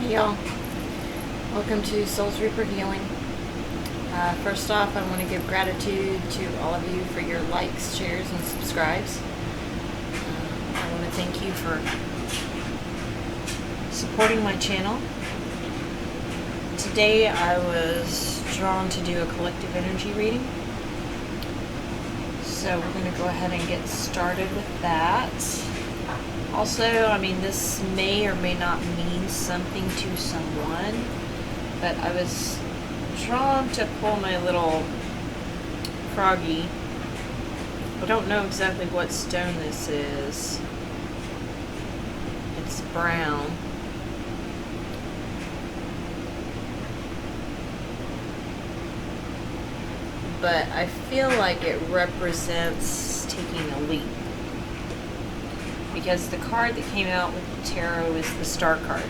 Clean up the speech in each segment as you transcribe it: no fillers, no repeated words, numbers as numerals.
Hey y'all, welcome to SoulsReaperHealing. First off, I want to give gratitude to all of you for your likes, shares, and subscribes. I want to thank you for supporting my channel. Today I was drawn to do a collective energy reading. So we're going to go ahead and get started with that. Also, I mean, this may or may not mean something to someone, but I was drawn to pull my little froggy. I don't know exactly what stone this is. It's brown. But I feel like it represents taking a leap. Because the card that came out with the tarot is the star card.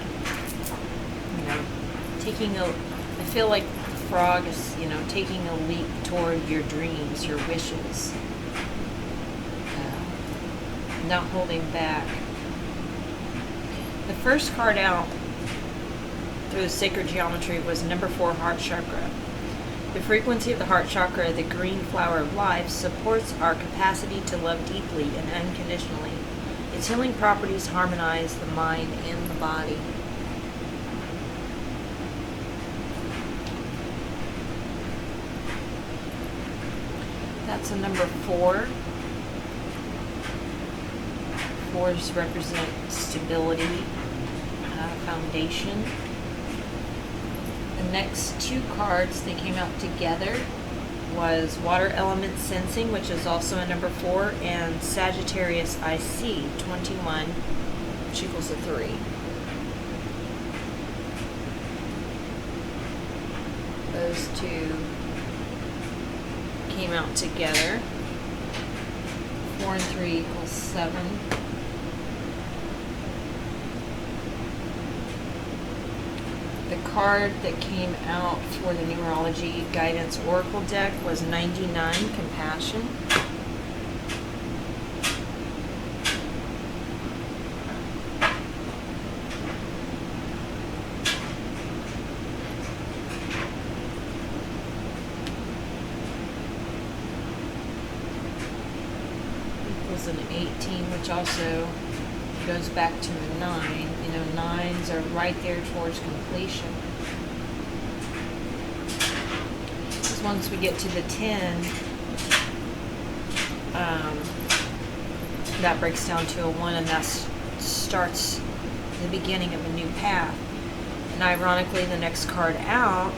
You know, I feel like the frog is, taking a leap toward your dreams, your wishes. Not holding back. The first card out through the sacred geometry was number 4, heart chakra. The frequency of the heart chakra, the green flower of life, supports our capacity to love deeply and unconditionally. Its healing properties harmonize the mind and the body. That's a number 4. 4s represent stability, foundation. The next 2 cards that came out together was Water Element Sensing, which is also a number 4, and Sagittarius IC 21, which equals a 3. Those 2 came out together. 4 and 3 equals 7. The card that came out for the Numerology Guidance Oracle deck was 99, Compassion. Equals an 18, which also goes back to a 9. 9s are right there towards completion. Because once we get to the 10, that breaks down to a 1, and that starts the beginning of a new path. And ironically, the next card out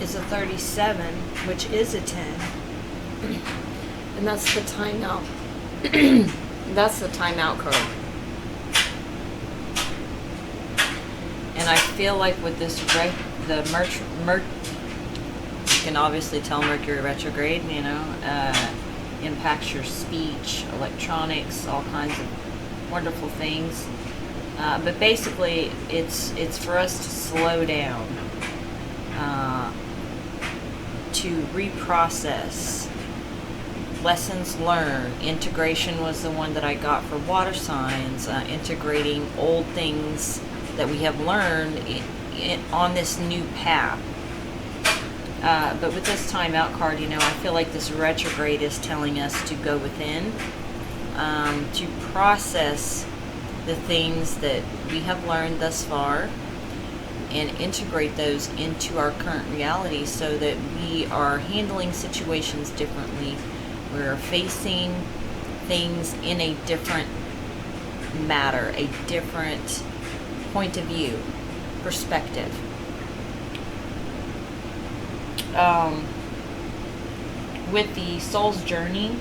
is a 37, which is a 10. And that's the timeout. That's the timeout card. And I feel like with this, you can obviously tell Mercury retrograde, impacts your speech, electronics, all kinds of wonderful things. But basically, it's for us to slow down, to reprocess. Lessons learned. Integration was the one that I got for water signs, integrating old things that we have learned on this new path. But with this timeout card, I feel like this retrograde is telling us to go within, to process the things that we have learned thus far and integrate those into our current reality so that we are handling situations differently. We're facing things in a different matter, a different point of view, perspective. With the Soul's Journey,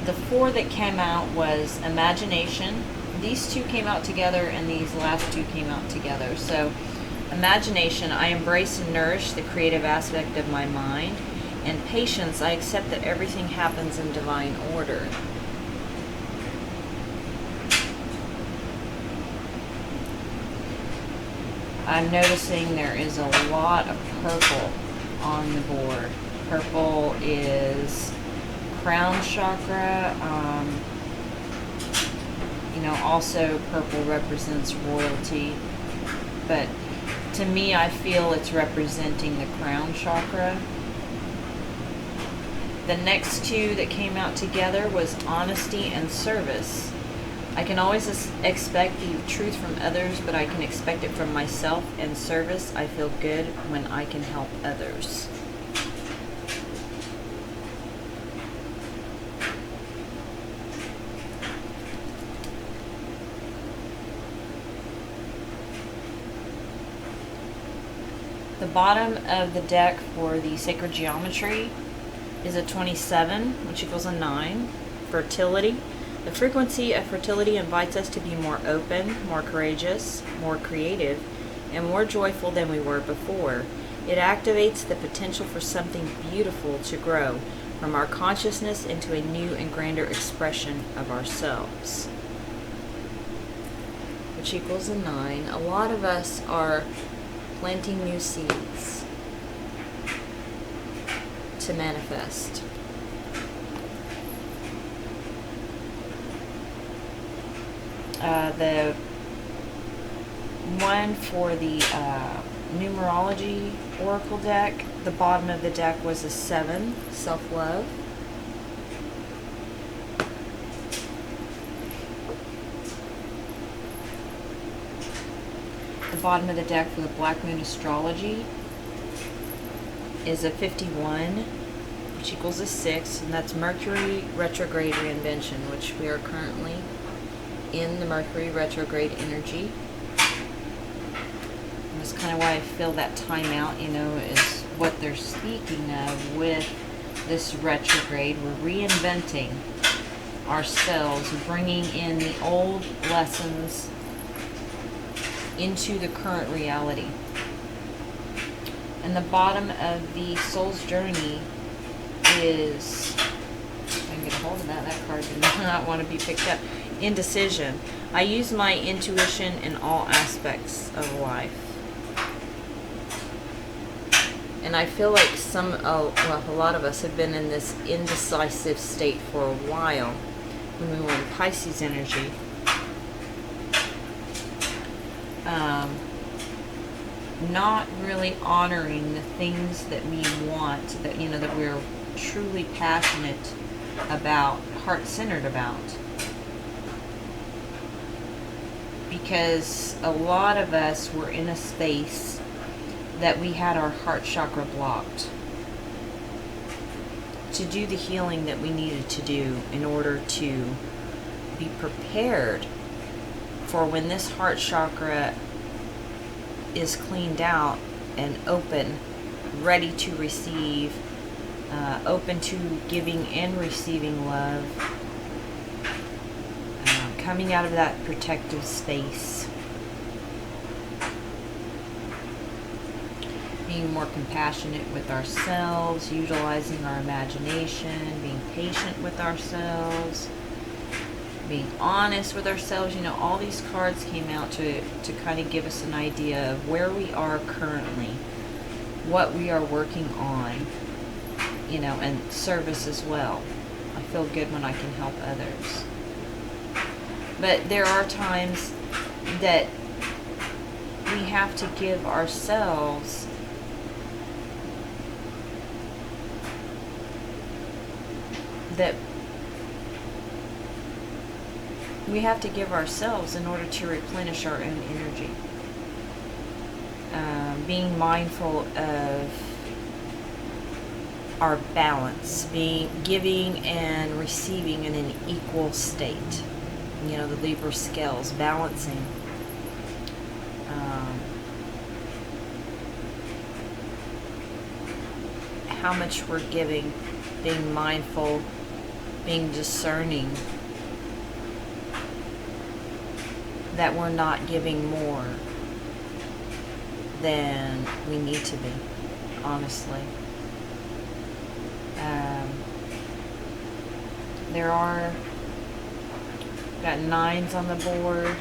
the 4 that came out was Imagination. These 2 came out together, and these last 2 came out together. So, Imagination, I embrace and nourish the creative aspect of my mind. And Patience, I accept that everything happens in divine order. I'm noticing there is a lot of purple on the board. Purple is crown chakra, know, also purple represents royalty. But to me, I feel it's representing the crown chakra. The next two that came out together was honesty and service. I can always expect the truth from others, but I can expect it from myself. And service, I feel good when I can help others. The bottom of the deck for the sacred geometry is a 27, which equals a 9. Fertility. The frequency of fertility invites us to be more open, more courageous, more creative, and more joyful than we were before. It activates the potential for something beautiful to grow from our consciousness into a new and grander expression of ourselves, which equals a 9. A lot of us are planting new seeds to manifest. The one for the numerology oracle deck, the bottom of the deck was a 7, self-love. The bottom of the deck for the Black Moon Astrology is a 51, which equals a 6, and that's Mercury retrograde reinvention, which we are currently in the Mercury retrograde energy. And that's kind of why I feel that timeout, you know, is what they're speaking of with this retrograde. We're reinventing ourselves, bringing in the old lessons into the current reality. And the bottom of the soul's journey is, if I can get a hold of that, that card did not want to be picked up. Indecision. I use my intuition in all aspects of life. And I feel like a lot of us have been in this indecisive state for a while when we were in Pisces energy. Not really honoring the things that we want, that, you know, that we're truly passionate about, heart-centered about. Because a lot of us were in a space that we had our heart chakra blocked to do the healing that we needed to do in order to be prepared for when this heart chakra is cleaned out and open, ready to receive, open to giving and receiving love, coming out of that protective space, being more compassionate with ourselves, utilizing our imagination, being patient with ourselves, being honest with ourselves. You know, all these cards came out to kind of give us an idea of where we are currently, what we are working on, you know, and service as well. I feel good when I can help others. But there are times that we have to give ourselves in order to replenish our own energy. Being mindful of our balance, being giving and receiving in an equal state. You know, the Libra scales, balancing. How much we're giving, being mindful, being discerning that we're not giving more than we need to be, honestly. There are, got 9s on the board,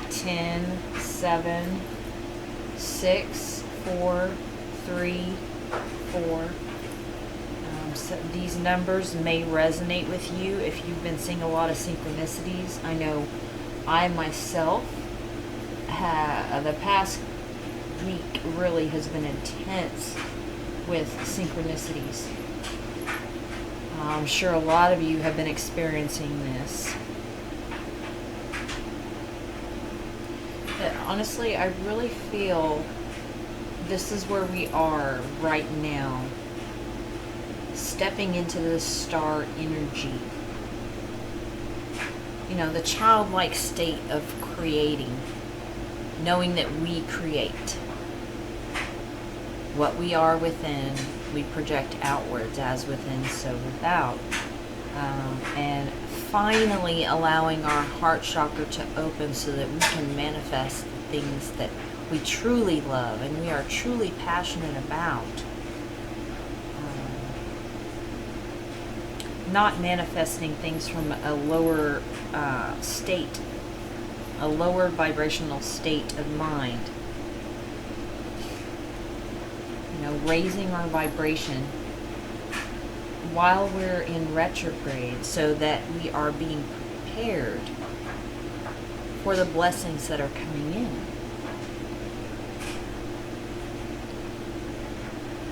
10, 7, 6, 4, 3, 4. So these numbers may resonate with you if you've been seeing a lot of synchronicities. I know I myself the past week really has been intense with synchronicities. I'm sure a lot of you have been experiencing this. But honestly, I really feel this is where we are right now, stepping into this star energy. You know, the childlike state of creating, knowing that we create. What we are within, we project outwards, as within, so without. And finally allowing our heart chakra to open so that we can manifest the things that we truly love and we are truly passionate about. Not manifesting things from a lower state, a lower vibrational state of mind. You know, raising our vibration while we're in retrograde so that we are being prepared for the blessings that are coming in.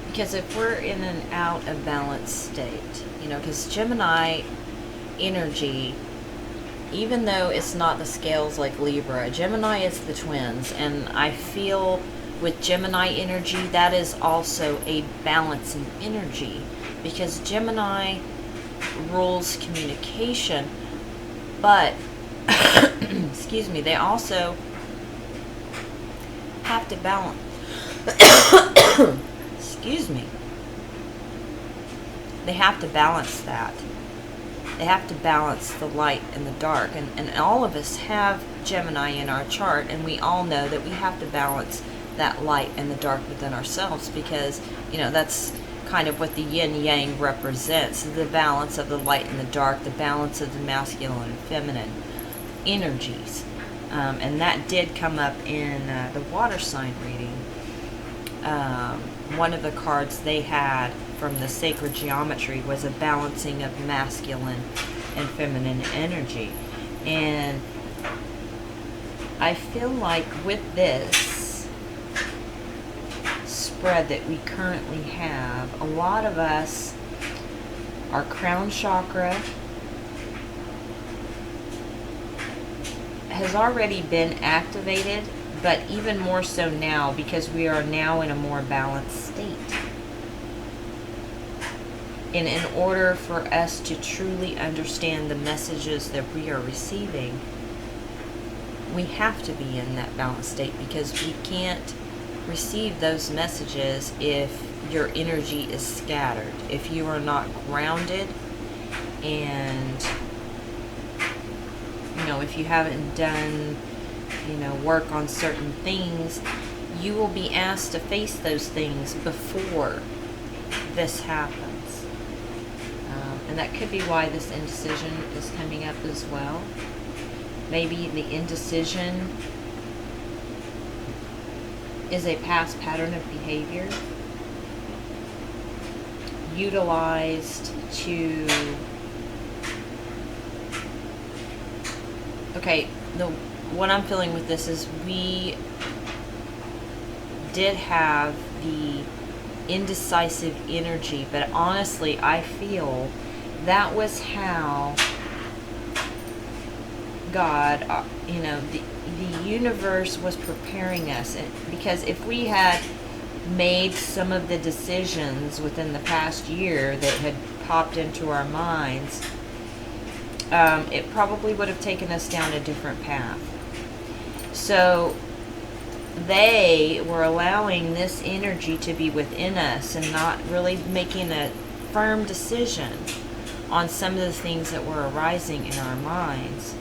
Because if we're in an out of balance state, you know, because Gemini energy, even though it's not the scales like Libra, Gemini is the twins, and I feel with Gemini energy, that is also a balancing energy, because Gemini rules communication, but excuse me, they also have to balance excuse me, they have to balance that. They have to balance the light and the dark, and all of us have Gemini in our chart, and we all know that we have to balance that light and the dark within ourselves, because, you know, that's kind of what the yin-yang represents, the balance of the light and the dark, the balance of the masculine and feminine energies. And that did come up in the water sign reading. One of the cards they had from the sacred geometry was a balancing of masculine and feminine energy. And I feel like with this spread that we currently have, a lot of us, our crown chakra has already been activated, but even more so now because we are now in a more balanced state. And in order for us to truly understand the messages that we are receiving, we have to be in that balanced state, because we can't receive those messages if your energy is scattered, if you are not grounded, and, you know, if you haven't done, you know, work on certain things, you will be asked to face those things before this happens. And that could be why this indecision is coming up as well. Maybe the indecision is a past pattern of behavior utilized to... Okay, what I'm feeling with this is we did have the indecisive energy, but honestly, I feel that was how God, you know, the universe was preparing us. Because if we had made some of the decisions within the past year that had popped into our minds, it probably would have taken us down a different path. So they were allowing this energy to be within us and not really making a firm decision on some of the things that were arising in our minds,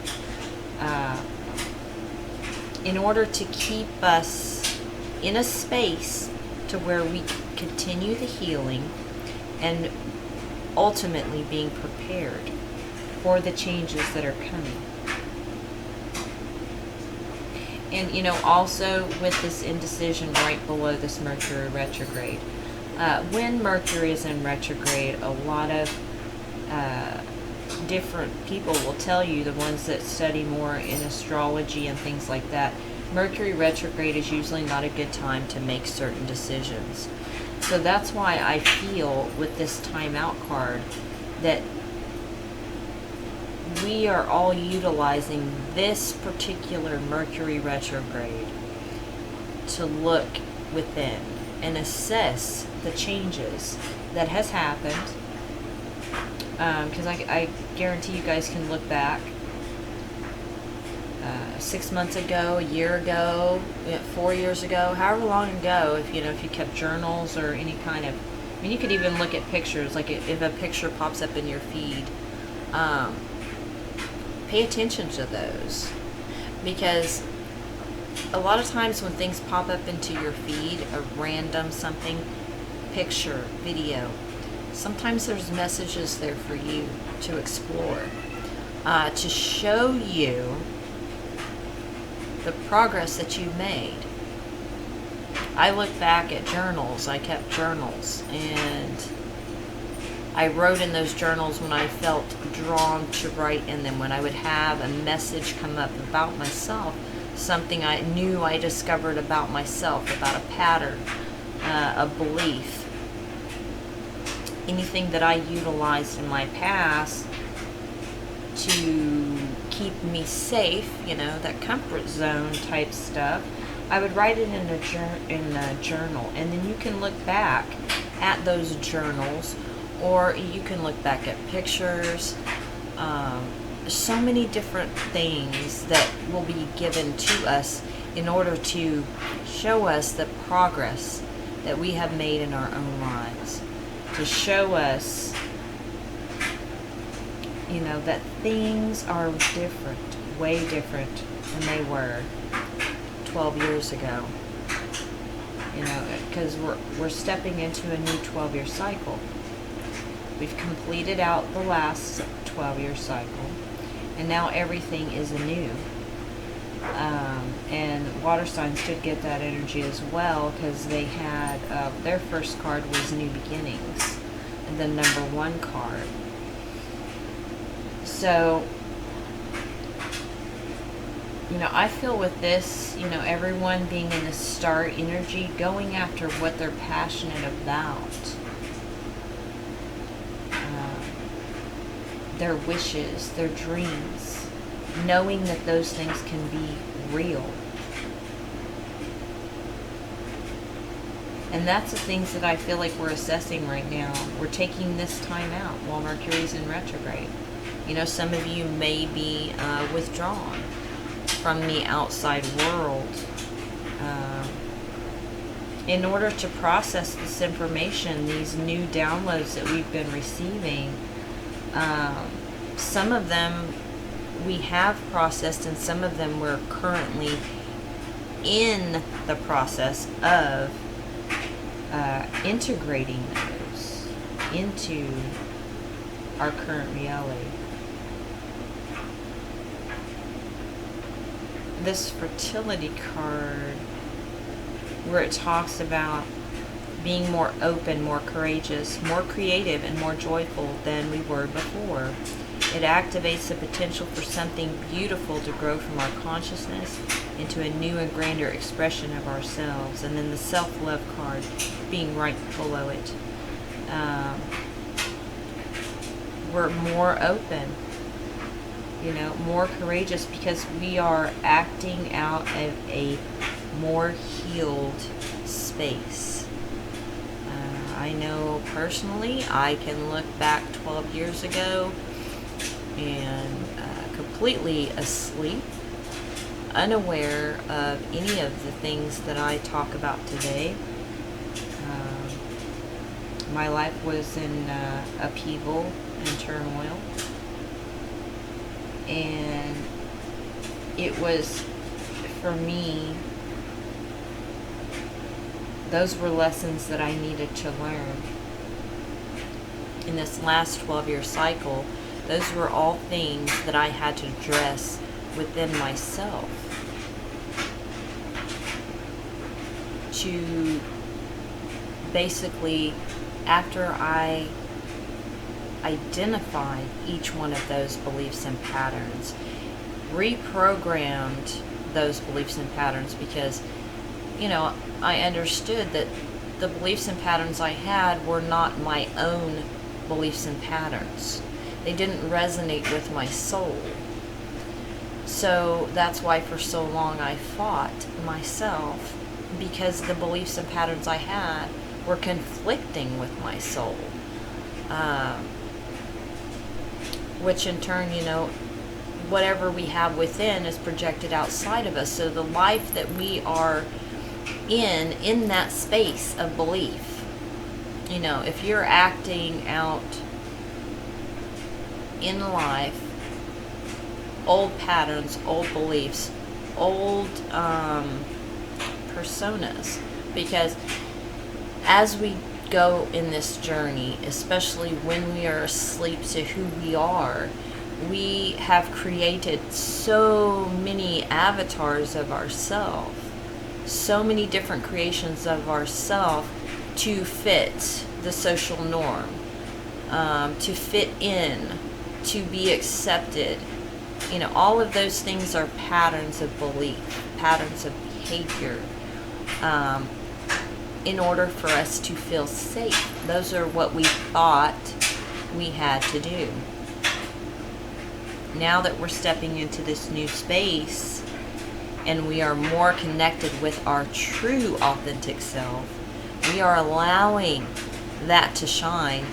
in order to keep us in a space to where we continue the healing and ultimately being prepared for the changes that are coming. And, you know, also with this indecision right below this Mercury retrograde, When Mercury is in retrograde, a lot of different people will tell you, the ones that study more in astrology and things like that, Mercury retrograde is usually not a good time to make certain decisions. So that's why I feel with this timeout card that we are all utilizing this particular Mercury retrograde to look within and assess the changes that has happened. Because I guarantee you guys can look back 6 months ago, a year ago, 4 years ago, however long ago, if you kept journals or any kind of, I mean, you could even look at pictures, like if a picture pops up in your feed, pay attention to those, because a lot of times when things pop up into your feed, a random something, picture, video, sometimes there's messages there for you to explore, to show you the progress that you've made. I look back at journals. I kept journals, and I wrote in those journals when I felt drawn to write in them, when I would have a message come up about myself, something I knew I discovered about myself, about a pattern, a belief, anything that I utilized in my past to keep me safe, that comfort zone type stuff. I would write it in a journal, and then you can look back at those journals, or you can look back at pictures. So many different things that will be given to us in order to show us the progress that we have made in our own lives, to show us that things are different, way different than they were 12 years ago. Because we're stepping into a new 12-year cycle. We've completed out the last 12-year cycle, and now everything is anew. And water signs could get that energy as well, because they had their first card was New Beginnings, and the number 1 card. So, I feel with this, everyone being in the star energy, going after what they're passionate about, their wishes, their dreams, knowing that those things can be real. And that's the things that I feel like we're assessing right now. We're taking this time out while Mercury's in retrograde. Some of you may be withdrawn from the outside world in order to process this information, these new downloads that we've been receiving. Some of them we have processed, and some of them we're currently in the process of integrating those into our current reality. This fertility card, where it talks about being more open, more courageous, more creative, and more joyful than we were before. It activates the potential for something beautiful to grow from our consciousness into a new and grander expression of ourselves. And then the self-love card being right below it. We're more open, more courageous, because we are acting out of a more healed space. I know personally, I can look back 12 years ago and completely asleep, unaware of any of the things that I talk about today. My life was in upheaval and turmoil, and it was, for me, those were lessons that I needed to learn. In this last 12-year cycle, those were all things that I had to address within myself to basically, after I identified each one of those beliefs and patterns, reprogrammed those beliefs and patterns, because, you know, I understood that the beliefs and patterns I had were not my own beliefs and patterns. They didn't resonate with my soul. So that's why for so long I fought myself, because the beliefs and patterns I had were conflicting with my soul. Which in turn, you know, whatever we have within is projected outside of us. So the life that we are in that space of belief, you know, if you're acting out in life old patterns, old beliefs, old personas, because as we go in this journey, especially when we are asleep to who we are, we have created so many avatars of ourselves, so many different creations of ourselves to fit the social norm, to fit in, to be accepted. You know, all of those things are patterns of belief, patterns of behavior, in order for us to feel safe. Those are what we thought we had to do. Now that we're stepping into this new space and we are more connected with our true authentic self, we are allowing that to shine,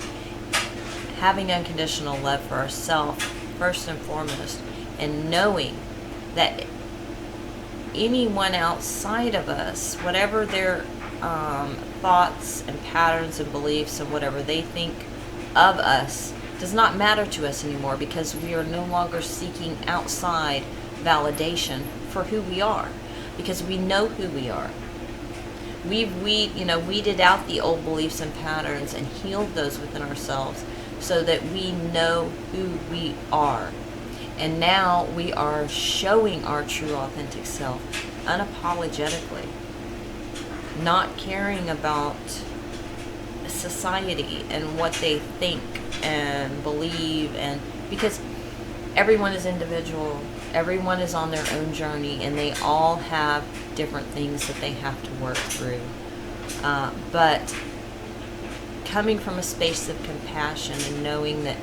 having unconditional love for ourselves first and foremost, and knowing that anyone outside of us, whatever their thoughts and patterns and beliefs and whatever they think of us, does not matter to us anymore, because we are no longer seeking outside validation for who we are, because we know who we are. We've weeded out the old beliefs and patterns and healed those within ourselves so that we know who we are. And now we are showing our true authentic self unapologetically, not caring about society and what they think and believe, and because everyone is individual, everyone is on their own journey, and they all have different things that they have to work through. But coming from a space of compassion and knowing that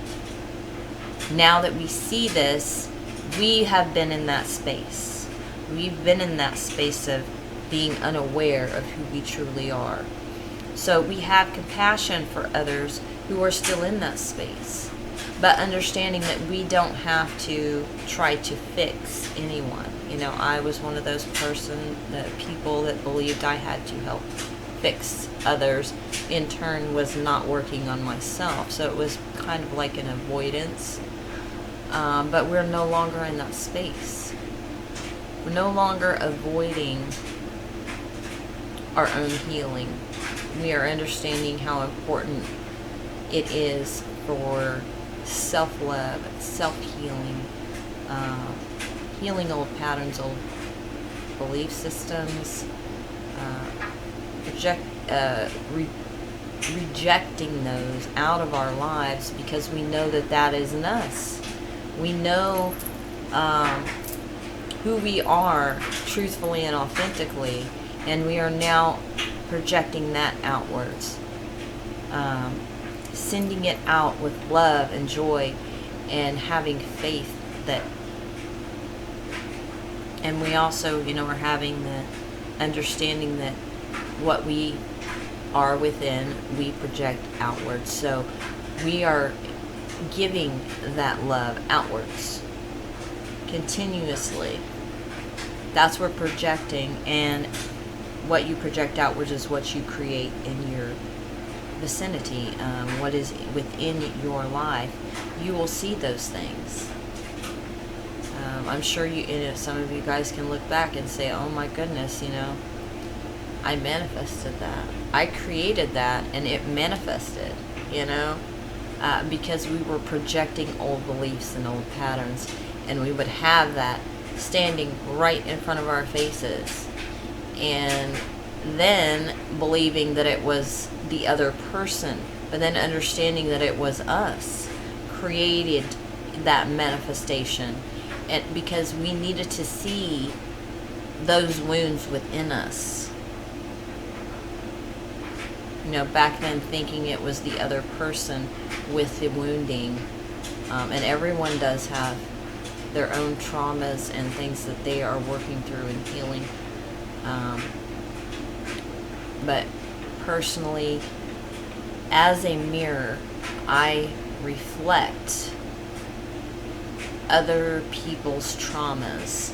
now that we see this, we have been in that space. We've been in that space of being unaware of who we truly are. So we have compassion for others who are still in that space, but understanding that we don't have to try to fix anyone. You know, I was one of those people that believed I had to help fix others, in turn was not working on myself. So it was kind of like an avoidance. But we're no longer in that space. We're no longer avoiding our own healing. We are understanding how important it is for self-love, self-healing, healing old patterns, old belief systems, rejecting those out of our lives, because we know that that isn't us. We know who we are truthfully and authentically, and we are now projecting that outwards, sending it out with love and joy, and having faith that, and we also, are having the understanding that what we are within, we project outwards. So we are giving that love outwards continuously. That's what projecting, and what you project outwards is what you create in your vicinity, what is within your life. You will see those things. I'm sure some of you guys can look back and say, oh my goodness, I manifested that. I created that, and it manifested, because we were projecting old beliefs and old patterns, and we would have that standing right in front of our faces, and then believing that it was the other person, but then understanding that it was us created that manifestation, and because we needed to see those wounds within us. You know, back then thinking it was the other person with the wounding, and everyone does have their own traumas and things that they are working through and healing. But personally, as a mirror, I reflect other people's traumas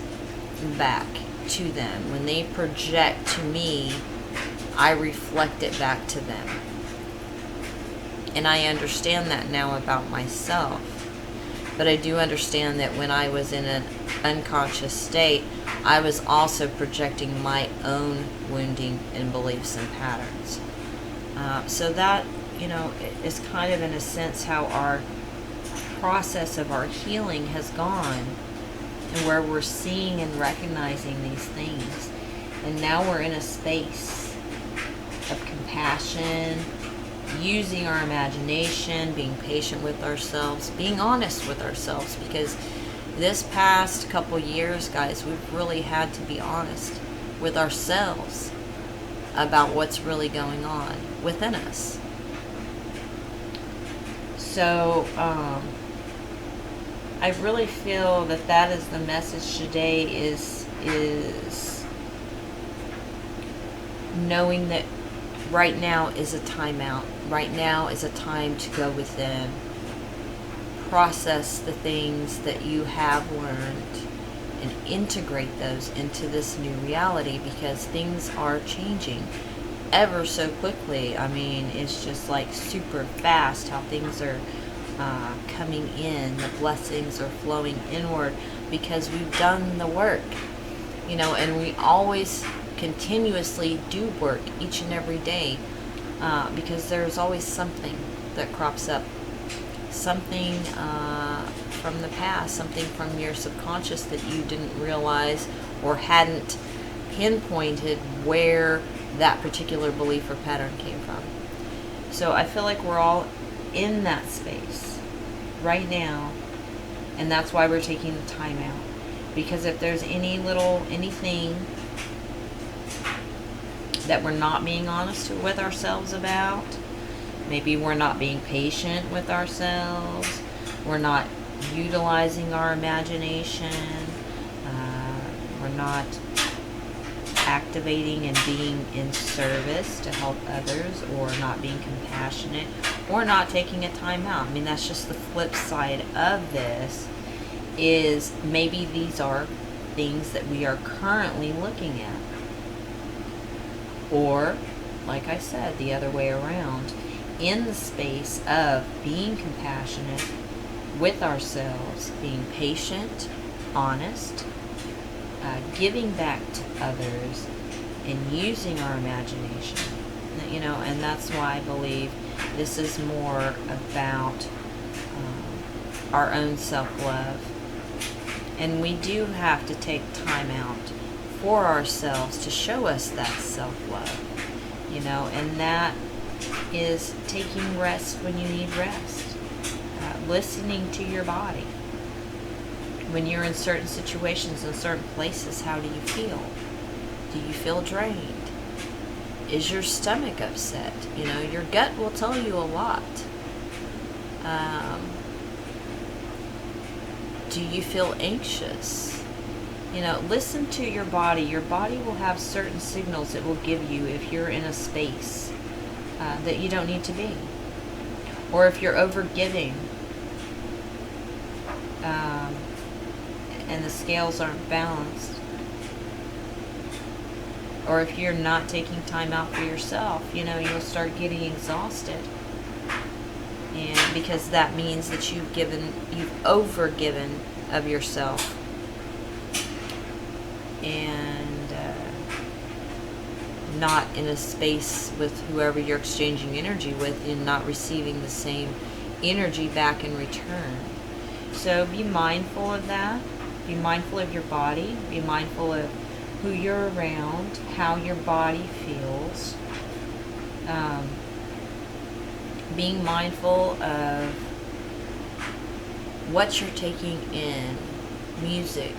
back to them. When they project to me, I reflect it back to them. And I understand that now about myself. But I do understand that when I was in an unconscious state, I was also projecting my own wounding and beliefs and patterns. So that, you know, is kind of in a sense how our process of our healing has gone, and where we're seeing and recognizing these things. And now we're in a space of compassion, using our imagination, being patient with ourselves, being honest with ourselves, because this past couple years, guys, we've really had to be honest with ourselves about what's really going on within us. So, I really feel that that is the message today, is knowing that right now is a timeout. Right now is a time to go within, process the things that you have learned, and integrate those into this new reality, because things are changing ever so quickly. I mean, it's just like super fast how things are coming in. The blessings are flowing inward because we've done the work, you know, and we always continuously do work each and every day, because there's always something that crops up, something from the past, something from your subconscious that you didn't realize or hadn't pinpointed where that particular belief or pattern came from. So I feel like we're all in that space right now, and that's why we're taking the time out. Because if there's anything that we're not being honest with ourselves about, maybe we're not being patient with ourselves, we're not utilizing our imagination, we're not activating and being in service to help others, or not being compassionate, or not taking a time out. I mean, that's just the flip side of this, is maybe these are things that we are currently looking at. Or, like I said, the other way around, in the space of being compassionate with ourselves, being patient, honest, giving back to others, and using our imagination. You know, and that's why I believe this is more about our own self-love. And we do have to take time out for ourselves to show us that self-love, you know, and that is taking rest when you need rest, listening to your body. When you're in certain situations, in certain places, how do you feel? Do you feel drained? Is your stomach upset? You know, your gut will tell you a lot. Do you feel anxious? You know, listen to your body. Your body will have certain signals it will give you if you're in a space that you don't need to be. Or if you're overgiving and the scales aren't balanced. Or if you're not taking time out for yourself, you know, you'll start getting exhausted. And because that means that you've overgiven of yourself. And not in a space with whoever you're exchanging energy with, and not receiving the same energy back in return. So be mindful of that. Be mindful of your body. Be mindful of who you're around, how your body feels. being mindful of what you're taking in: music,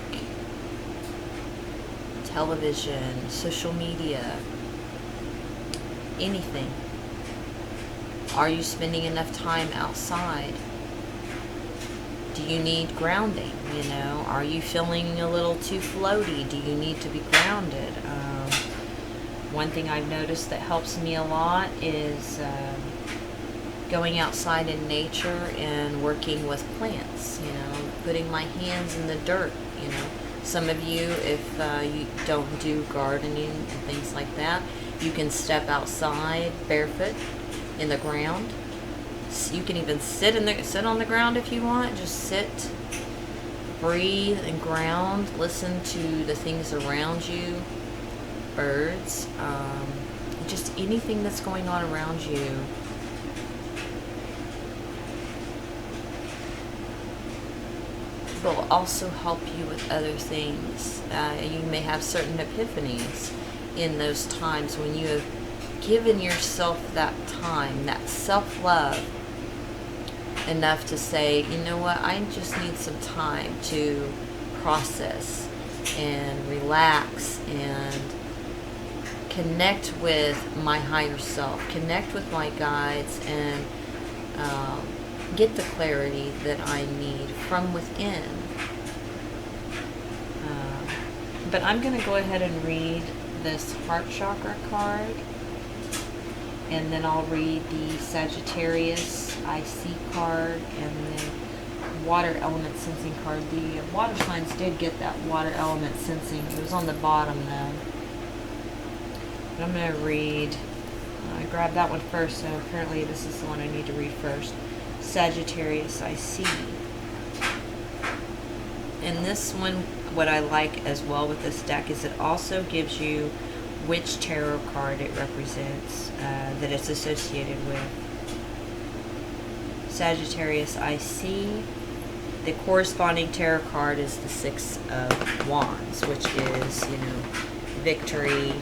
television, social media, anything. Are you spending enough time outside? Do you need grounding? You know, are you feeling a little too floaty? Do you need to be grounded? One thing I've noticed that helps me a lot is going outside in nature and working with plants, you know, putting my hands in the dirt, you know. Some of you, if you don't do gardening and things like that, you can step outside barefoot in the ground. You can even sit on the ground if you want. Just sit, breathe, and ground. Listen to the things around you, birds, just anything that's going on around you. Will also help you with other things. You may have certain epiphanies in those times when you have given yourself that time, that self-love, enough to say, you know what, I just need some time to process and relax and connect with my higher self, connect with my guides, and get the clarity that I need from within. But I'm going to go ahead and read this heart chakra card, and then I'll read the Sagittarius IC card, and then water element sensing card. The water signs did get that water element sensing. It was on the bottom though. But I'm going to read, I grabbed that one first, so apparently this is the one I need to read first. Sagittarius IC. And this one, what I like as well with this deck is it also gives you which tarot card it represents, that it's associated with. Sagittarius IC, the corresponding tarot card is the Six of Wands, which is, you know, victory.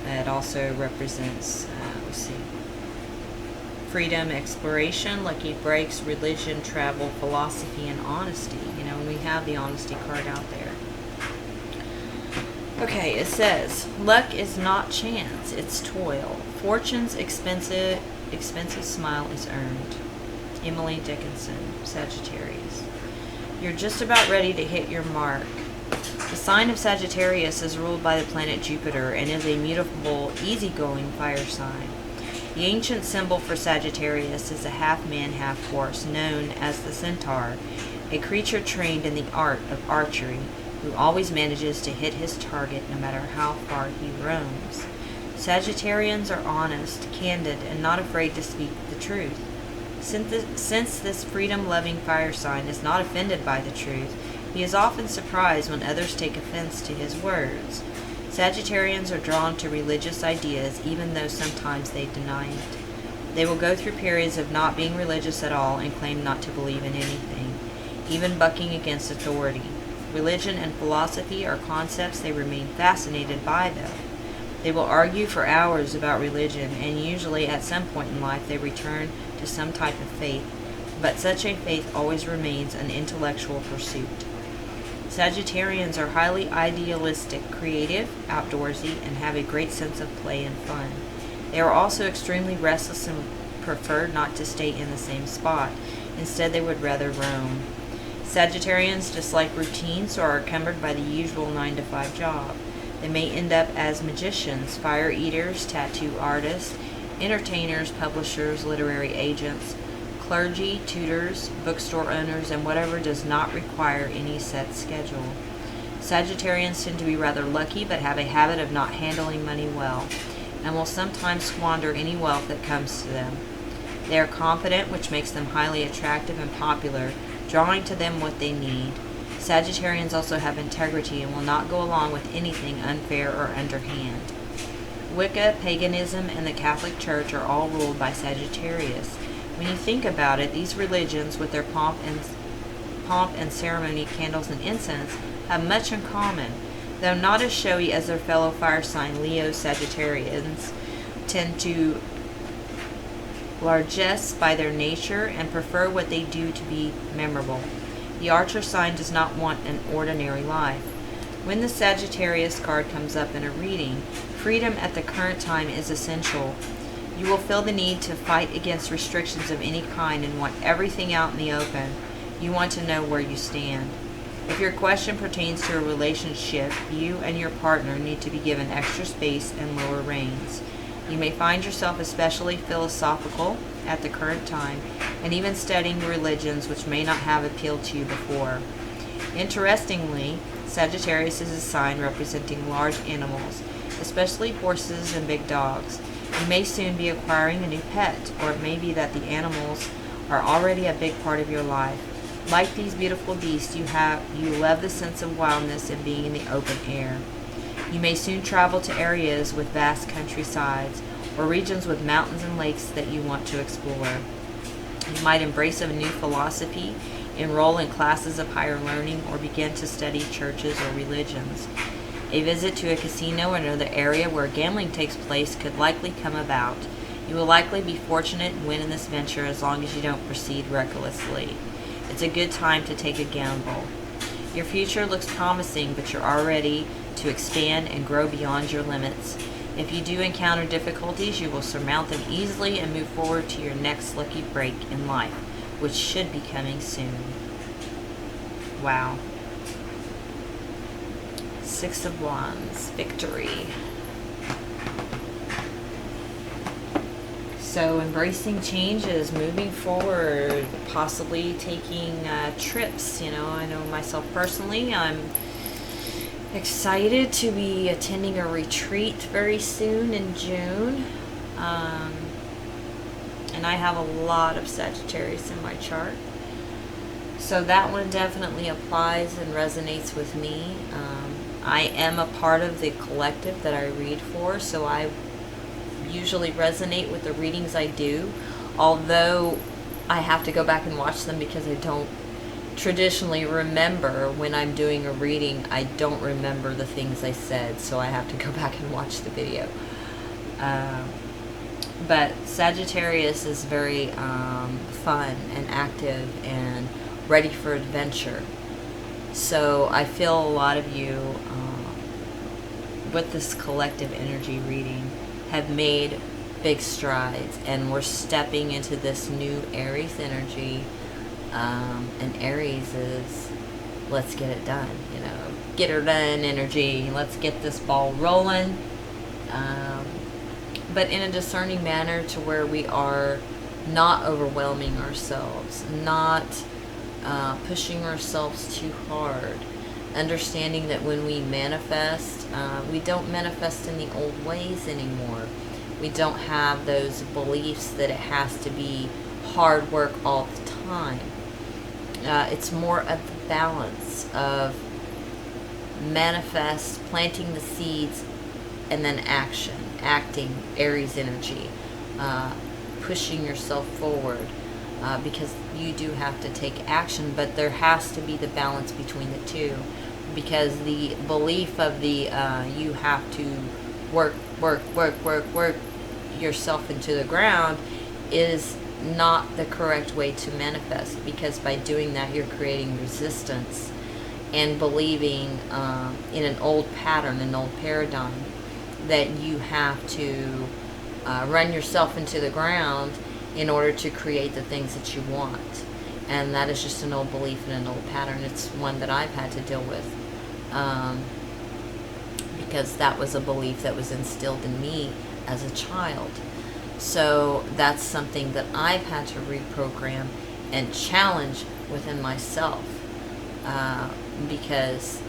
It also represents, let's see, freedom, exploration, lucky breaks, religion, travel, philosophy, and honesty. You know, we have the honesty card out there. Okay, it says, luck is not chance, it's toil. Fortune's expensive smile is earned. Emily Dickinson, Sagittarius. You're just about ready to hit your mark. The sign of Sagittarius is ruled by the planet Jupiter and is a mutable, easygoing fire sign. The ancient symbol for Sagittarius is a half-man, half-horse known as the centaur, a creature trained in the art of archery, who always manages to hit his target no matter how far he roams. Sagittarians are honest, candid, and not afraid to speak the truth. Since this freedom-loving fire sign is not offended by the truth, he is often surprised when others take offense to his words. Sagittarians are drawn to religious ideas even though sometimes they deny it. They will go through periods of not being religious at all and claim not to believe in anything, even bucking against authority. Religion and philosophy are concepts they remain fascinated by, though. They will argue for hours about religion, and usually at some point in life they return to some type of faith, but such a faith always remains an intellectual pursuit. Sagittarians are highly idealistic, creative, outdoorsy, and have a great sense of play and fun. They are also extremely restless and prefer not to stay in the same spot. Instead, they would rather roam. Sagittarians dislike routine, so are encumbered by the usual 9-to-5 job. They may end up as magicians, fire eaters, tattoo artists, entertainers, publishers, literary agents, clergy, tutors, bookstore owners, and whatever does not require any set schedule. Sagittarians tend to be rather lucky, but have a habit of not handling money well, and will sometimes squander any wealth that comes to them. They are confident, which makes them highly attractive and popular, drawing to them what they need. Sagittarians also have integrity and will not go along with anything unfair or underhand. Wicca, paganism, and the Catholic Church are all ruled by Sagittarius. When you think about it, these religions, with their pomp and ceremony, candles, and incense, have much in common. Though not as showy as their fellow fire sign Leo, Sagittarians tend to largesse by their nature, and prefer what they do to be memorable. The Archer sign does not want an ordinary life. When the Sagittarius card comes up in a reading, freedom at the current time is essential. You will feel the need to fight against restrictions of any kind and want everything out in the open. You want to know where you stand. If your question pertains to a relationship, you and your partner need to be given extra space and lower reins. You may find yourself especially philosophical at the current time, and even studying religions which may not have appealed to you before. Interestingly, Sagittarius is a sign representing large animals, especially horses and big dogs. You may soon be acquiring a new pet, or it may be that the animals are already a big part of your life. Like these beautiful beasts, you love the sense of wildness and being in the open air. You may soon travel to areas with vast countrysides or regions with mountains and lakes that you want to explore. You might embrace a new philosophy, enroll in classes of higher learning, or begin to study churches or religions. A visit to a casino or another area where gambling takes place could likely come about. You will likely be fortunate and win in this venture as long as you don't proceed recklessly. It's a good time to take a gamble. Your future looks promising, but you're already to expand and grow beyond your limits. If you do encounter difficulties, you will surmount them easily and move forward to your next lucky break in life, which should be coming soon. Wow. Six of Wands, victory. So embracing changes, moving forward, possibly taking trips. I know myself personally, I'm excited to be attending a retreat very soon in June. And I have a lot of Sagittarius in my chart. So that one definitely applies and resonates with me. I am a part of the collective that I read for, so I usually resonate with the readings I do, although I have to go back and watch them because I don't traditionally remember when I'm doing a reading. I don't remember the things I said, so I have to go back and watch the video. But Sagittarius is very fun and active and ready for adventure. So I feel a lot of you with this collective energy reading have made big strides, and we're stepping into this new Aries energy. And Aries is let's get it done, get her done energy. Let's get this ball rolling, but in a discerning manner to where we are not overwhelming ourselves, not pushing ourselves too hard, understanding that when we manifest, we don't manifest in the old ways anymore. We don't have those beliefs that it has to be hard work all the time. It's more of the balance of manifest, planting the seeds, and then acting, Aries energy, pushing yourself forward, because you do have to take action, but there has to be the balance between the two, because the belief of the you have to work yourself into the ground is not the correct way to manifest, because by doing that you're creating resistance and believing in an old pattern, an old paradigm, that you have to run yourself into the ground in order to create the things that you want. And that is just an old belief and an old pattern. It's one that I've had to deal with, because that was a belief that was instilled in me as a child. So that's something that I've had to reprogram and challenge within myself, because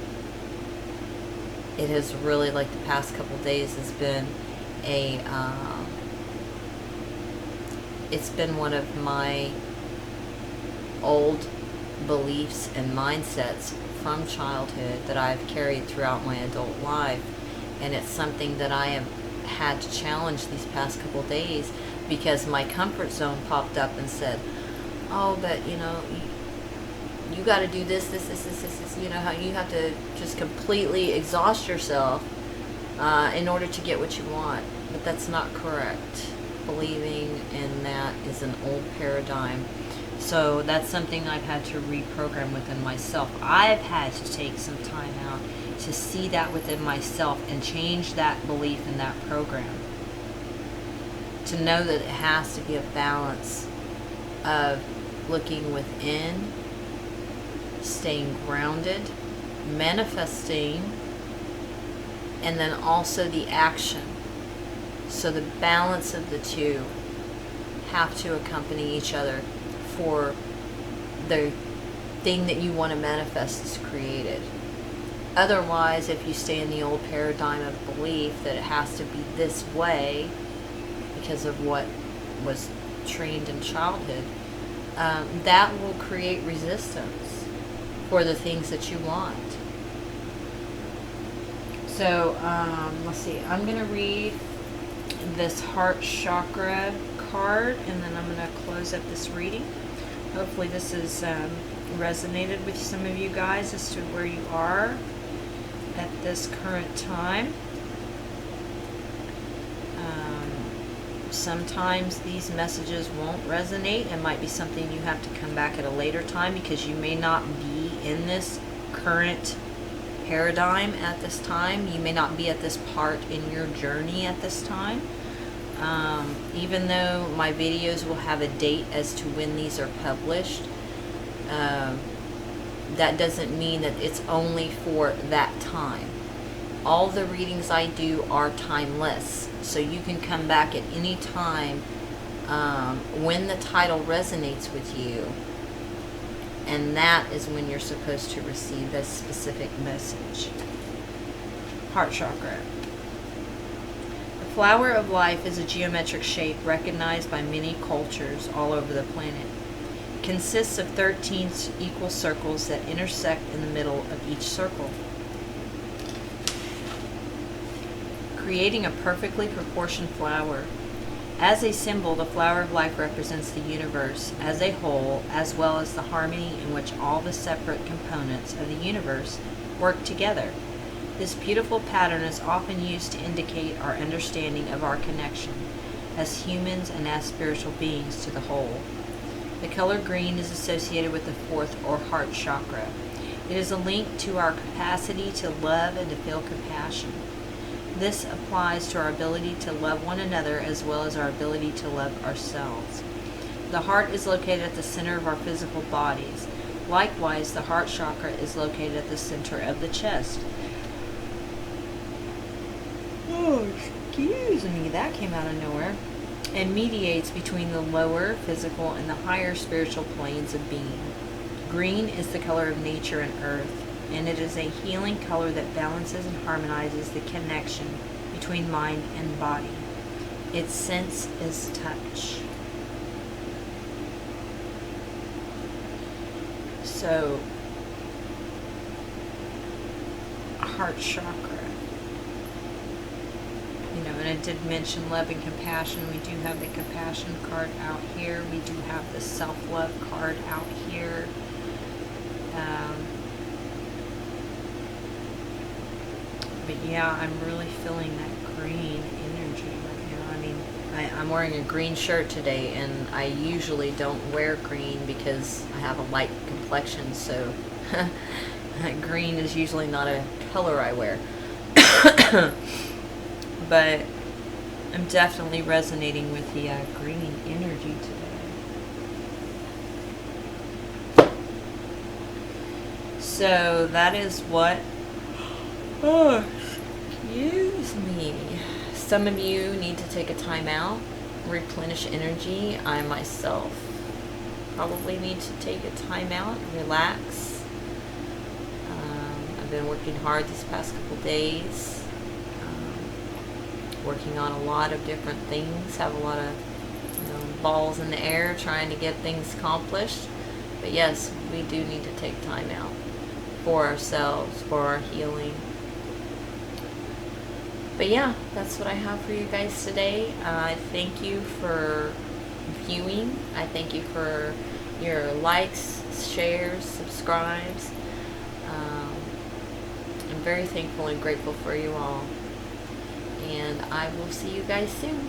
it has really, like the past couple days, has been it's been one of my old beliefs and mindsets from childhood that I've carried throughout my adult life, and it's something that I have had to challenge these past couple days, because my comfort zone popped up and said, oh, but you got to do this, how you have to just completely exhaust yourself in order to get what you want. But that's not correct. believing, and that is an old paradigm. So that's something I've had to reprogram within myself. I've had to take some time out to see that within myself and change that belief in that program. To know that it has to be a balance of looking within, staying grounded, manifesting, and then also the action. So the balance of the two have to accompany each other for the thing that you want to manifest is created. Otherwise, if you stay in the old paradigm of belief that it has to be this way because of what was trained in childhood, that will create resistance for the things that you want. So let's see, I'm going to read this heart chakra card, and then I'm going to close up this reading. Hopefully this has resonated with some of you guys as to where you are at this current time. Sometimes these messages won't resonate. It might be something you have to come back at a later time because you may not be in this current paradigm at this time. You may not be at this part in your journey at this time. Even though my videos will have a date as to when these are published, that doesn't mean that it's only for that time. All the readings I do are timeless, so you can come back at any time when the title resonates with you, and that is when you're supposed to receive this specific message. Heart chakra. The flower of life is a geometric shape recognized by many cultures all over the planet. It consists of 13 equal circles that intersect in the middle of each circle, creating a perfectly proportioned flower. As a symbol, the flower of life represents the universe as a whole, as well as the harmony in which all the separate components of the universe work together. This beautiful pattern is often used to indicate our understanding of our connection as humans and as spiritual beings to the whole. The color green is associated with the fourth or heart chakra. It is a link to our capacity to love and to feel compassion. This applies to our ability to love one another as well as our ability to love ourselves. The heart is located at the center of our physical bodies. Likewise, the heart chakra is located at the center of the chest. Oh, excuse me, that came out of nowhere. And mediates between the lower physical and the higher spiritual planes of being. Green is the color of nature and earth, and it is a healing color that balances and harmonizes the connection between mind and body. Its sense is touch. So, heart chakra. You know, and I did mention love and compassion. We do have the compassion card out here. We do have the self-love card out here. But yeah, I'm really feeling that green energy right now. I mean, I'm wearing a green shirt today, and I usually don't wear green because I have a light complexion, so green is usually not a color I wear. But I'm definitely resonating with the green energy today. So that is what... Oh, excuse me. Some of you need to take a time out, replenish energy. I myself probably need to take a time out, relax. I've been working hard these past couple days. Working on a lot of different things, have a lot of balls in the air trying to get things accomplished. But yes, we do need to take time out for ourselves, for our healing. But yeah, that's what I have for you guys today. I thank you for viewing. I thank you for your likes, shares, subscribes. I'm very thankful and grateful for you all. And I will see you guys soon.